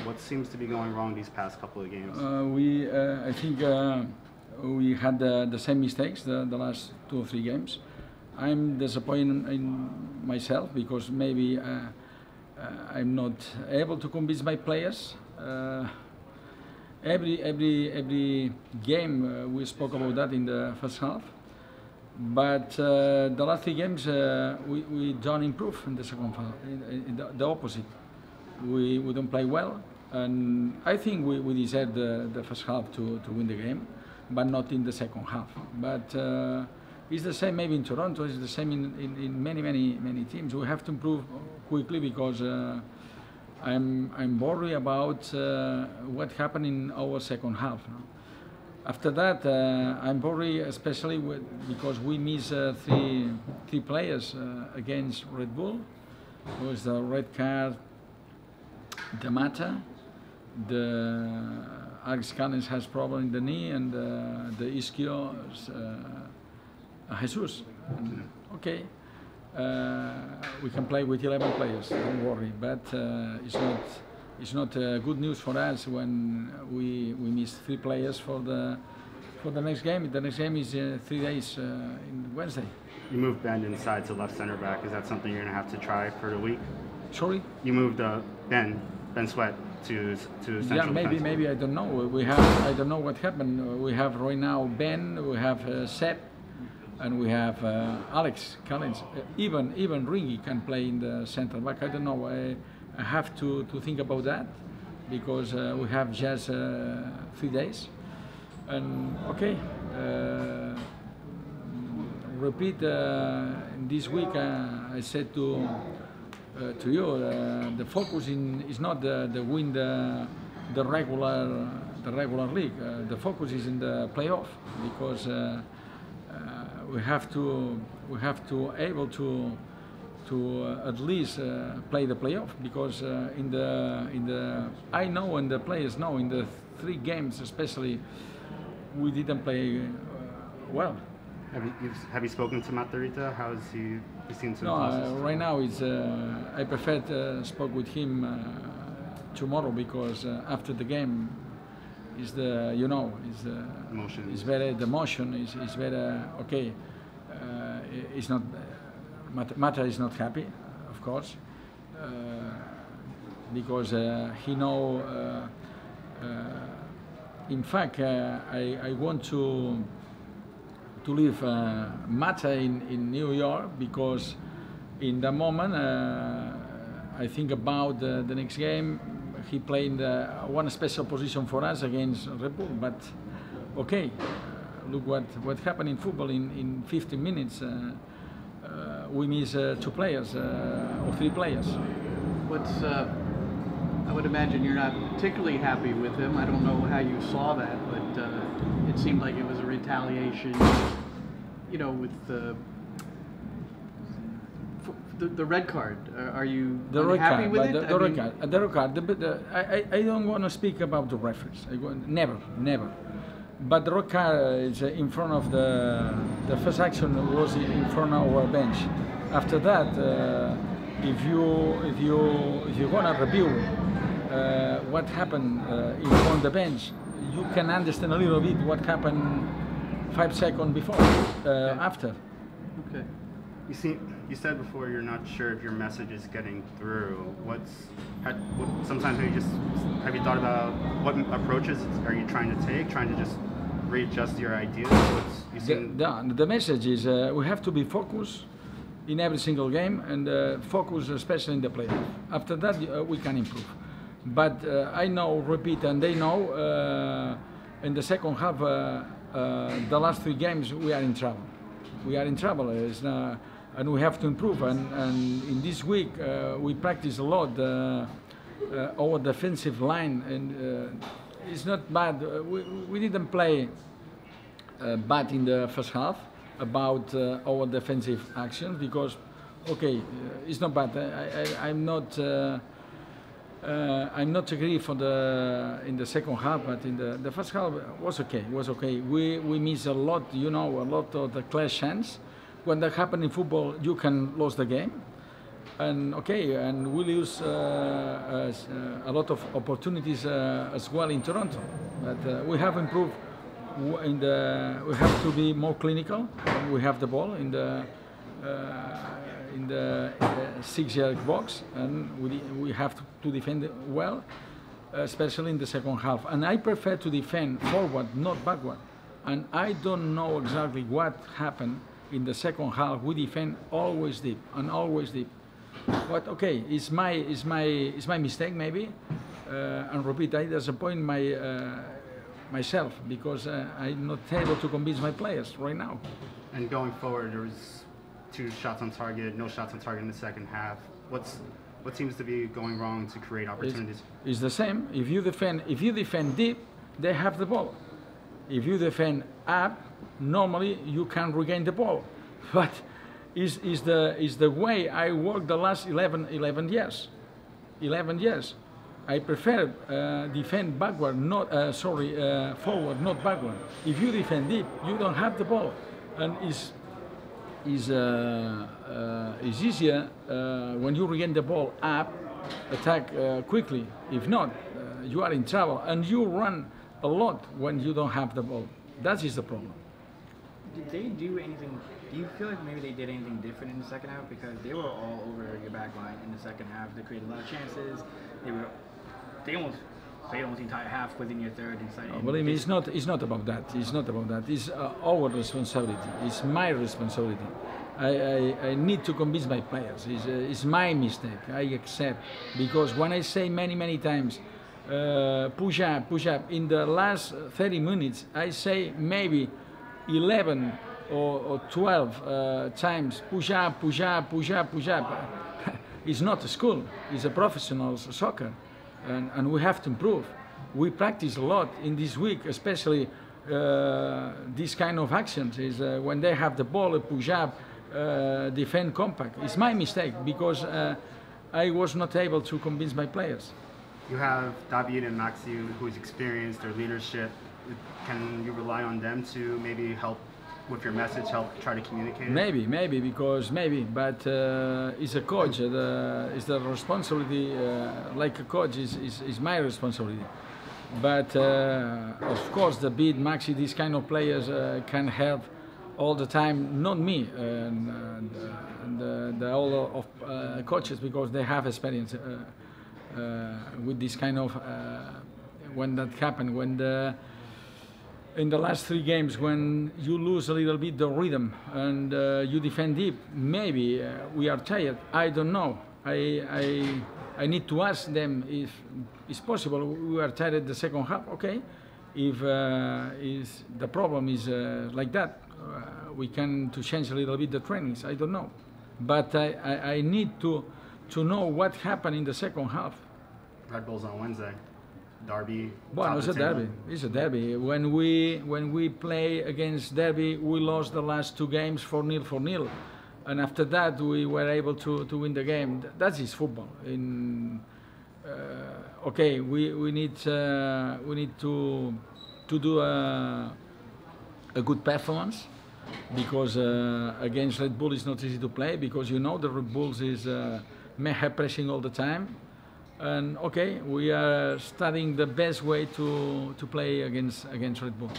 What seems to be going wrong these past couple of games? I think we had the same mistakes the last 2 or 3 games. I'm disappointed in myself because maybe I'm not able to convince my players. Every game we spoke about that in the first half, but the last 3 games we don't improve in the second half. The opposite, we don't play well, and I think we deserve the first half to win the game, but not in the second half. But it's the same maybe in Toronto. It's the same in many teams. We have to improve quickly because I'm worried about what happened in our second half. After that, I'm worried especially because we miss three players against Red Bull. It was the red card, the Mata, the Alex Callens has problem in the knee, and the Ischio, Jesus. And, okay. We can play with 11 players, don't worry, but it's not good news for us when we miss 3 players for the next game. The next game is 3 days in Wednesday. You moved Ben inside to left center back. Is that something you're going to have to try for the week? Sorry? You moved Ben Sweat to central. Yeah, maybe I don't know. I don't know what happened. We have right now Ben, we have Sepp, and we have Alex Callens. Even Ringy can play in the center back. I don't know. I have to think about that because we have just 3 days. And okay, repeat this week. I said to you, the focus is not the win the regular league. The focus is in the playoff because. We have to able to at least play the playoff because I know and the players know in the 3 games especially we didn't play well. Have you spoken to Matarrita? How is he seems to? No, right now I prefer to speak with him tomorrow because after the game. Is the emotion. Is very the emotion is very okay. It's not Mata is not happy, of course, because he know. In fact, I want to leave Mata in New York because in the moment I think about the next game. He played one special position for us against Red Bull, but okay, look what happened in football in 15 minutes. We miss 2 players or 3 players. I would imagine you're not particularly happy with him. I don't know how you saw that, but it seemed like it was a retaliation, with the red card. Are you happy with it? The red card. I don't want to speak about the referees. Never. But the red card is in front of the first action was in front of our bench. After that, if you want to review what happened in front of the bench, you can understand a little bit what happened 5 seconds before, after. Okay. You said before you're not sure if your message is getting through. Sometimes have you thought about what approaches are you trying to take? Trying to just readjust your ideas? The message is we have to be focused in every single game and focus especially in the playoff. After that we can improve. But I know, repeat, and they know in the second half, the last 3 games we are in trouble. We are in trouble. And we have to improve. And in this week, we practice a lot our defensive line, and it's not bad. We didn't play bad in the first half about our defensive actions because, okay, it's not bad. I'm not agree for in the second half, but in the first half was okay. We miss a lot, a lot of the clear chance. When that happens in football, you can lose the game. And okay, and we lose a lot of opportunities as well in Toronto. But we have improved. We have to be more clinical when we have the ball in the 6-yard box, and we have to defend it well, especially in the second half. And I prefer to defend forward, not backward. And I don't know exactly what happened in the second half. We defend always deep and always deep. But okay, it's my mistake maybe, and repeat, I disappoint myself because I'm not able to convince my players right now. And going forward, there was 2 shots on target, no shots on target in the second half. What seems to be going wrong to create opportunities? It's the same. If you defend deep, they have the ball. If you defend up, normally you can regain the ball. But is the way I worked the last 11 years. 11 years. I prefer defend backward, not forward, not backward. If you defend deep, you don't have the ball, and it's easier when you regain the ball up, attack quickly. If not, you are in trouble, and you run a lot when you don't have the ball. That is the problem. Did they do anything? Do you feel like maybe they did anything different in the second half? Because they were all over your back line in the second half. They created a lot of chances. They almost played almost the entire half within your third. Believe me, it's not about that. It's not about that. It's our responsibility. It's my responsibility. I need to convince my players. It's my mistake. I accept, because when I say many times, push up. In the last 30 minutes, I say maybe 11 or 12 times push up. It's not a school. It's a professional soccer, and we have to improve. We practice a lot in this week, especially these kind of actions. Is when they have the ball, push up, defend compact. It's my mistake because I was not able to convince my players. You have David and Maxi, who's experienced, their leadership. Can you rely on them to maybe help with your message, help try to communicate it? Maybe, but it's a coach. It's the responsibility, like a coach, is my responsibility. But of course, the Bid, Maxi, these kind of players can help all the time, not me, and all of coaches, because they have experience with this kind of, when that happened, in the last 3 games, when you lose a little bit the rhythm and you defend deep, maybe we are tired. I don't know. I need to ask them if it's possible. We are tired the second half. Okay, if the problem is like that, we can to change a little bit the trainings. I don't know, but I need to know what happened in the second half. Red Bulls on Wednesday. Derby. Well, it's a derby. It's a derby. When we play against Derby, we lost the last 2 games 4-0, and after that we were able to win the game. That is football. Okay, we need to do a good performance, because against Red Bull it's not easy to play, because you know the Red Bulls is may have pressing all the time. And okay, we are studying the best way to play against Red Bull.